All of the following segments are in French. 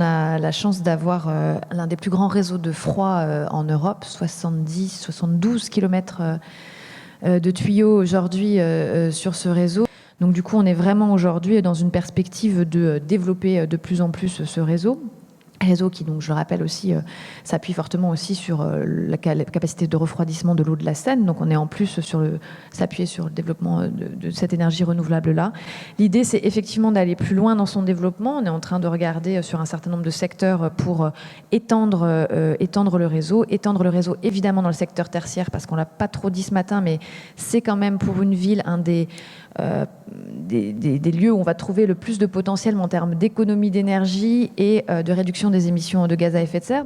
on a la chance d'avoir l'un des plus grands réseaux de froid en Europe, 72 km de tuyaux aujourd'hui sur ce réseau. Donc du coup, on est vraiment aujourd'hui dans une perspective de développer de plus en plus ce réseau qui, donc, je le rappelle aussi, s'appuie fortement aussi sur la capacité de refroidissement de l'eau de la Seine. Donc on est en plus s'appuyer sur le développement de cette énergie renouvelable-là. L'idée, c'est effectivement d'aller plus loin dans son développement. On est en train de regarder sur un certain nombre de secteurs pour étendre le réseau évidemment dans le secteur tertiaire, parce qu'on l'a pas trop dit ce matin, mais c'est quand même pour une ville un des lieux où on va trouver le plus de potentiel en termes d'économie d'énergie et de réduction des émissions de gaz à effet de serre.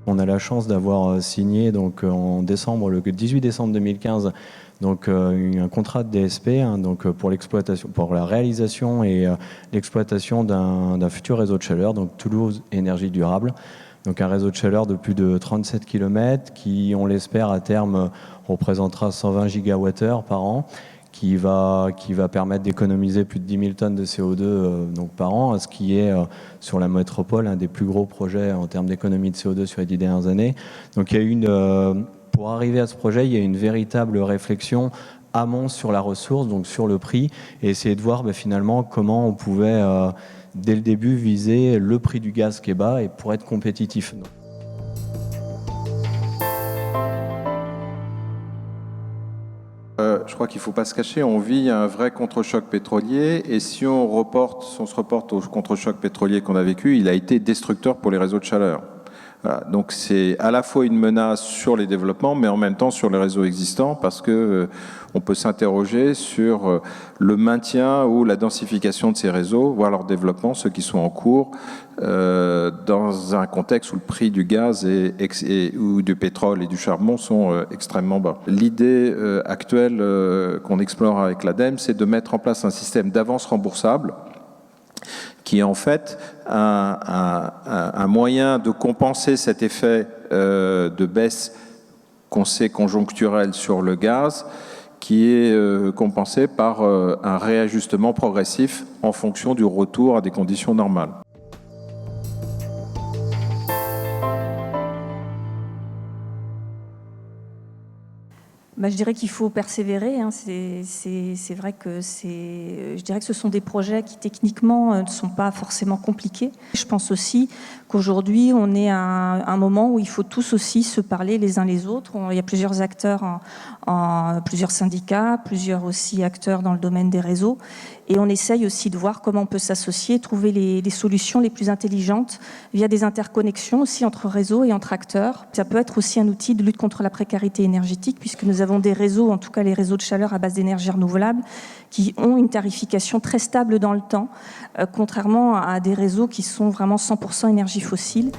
On a la chance d'avoir signé donc, en décembre, le 18 décembre 2015 donc, un contrat de DSP donc, pour l'exploitation, pour la réalisation et l'exploitation d'un futur réseau de chaleur, donc Toulouse Énergie Durable. Donc un réseau de chaleur de plus de 37 km qui, on l'espère, à terme, représentera 120 gigawattheures par an, qui va permettre d'économiser plus de 10 000 tonnes de CO2 donc par an, ce qui est sur la métropole un des plus gros projets en termes d'économie de CO2 sur les 10 dernières années. Donc il y a pour arriver à ce projet, il y a une véritable réflexion amont sur la ressource, donc sur le prix, et essayer de voir finalement comment on pouvait dès le début viser le prix du gaz qui est bas et pour être compétitif. Je crois qu'il ne faut pas se cacher, on vit un vrai contre-choc pétrolier, et si on se reporte au contre-choc pétrolier qu'on a vécu, il a été destructeur pour les réseaux de chaleur. Voilà. Donc c'est à la fois une menace sur les développements, mais en même temps sur les réseaux existants, parce que on peut s'interroger sur le maintien ou la densification de ces réseaux, voire leur développement, ceux qui sont en cours, dans un contexte où le prix du gaz ou du pétrole et du charbon sont extrêmement bas. L'idée actuelle qu'on explore avec l'ADEME, c'est de mettre en place un système d'avance remboursable qui est en fait un moyen de compenser cet effet de baisse qu'on sait conjoncturelle sur le gaz, qui est compensé par un réajustement progressif en fonction du retour à des conditions normales. Je dirais qu'il faut persévérer. C'est vrai que je dirais que ce sont des projets qui techniquement ne sont pas forcément compliqués. Je pense aussi qu'aujourd'hui, on est à un moment où il faut tous aussi se parler les uns les autres. Il y a plusieurs acteurs, plusieurs syndicats, plusieurs aussi acteurs dans le domaine des réseaux. Et on essaye aussi de voir comment on peut s'associer, trouver les solutions les plus intelligentes via des interconnexions aussi entre réseaux et entre acteurs. Ça peut être aussi un outil de lutte contre la précarité énergétique, puisque nous avons des réseaux, en tout cas les réseaux de chaleur à base d'énergie renouvelable, qui ont une tarification très stable dans le temps, contrairement à des réseaux qui sont vraiment 100% énergie fossile.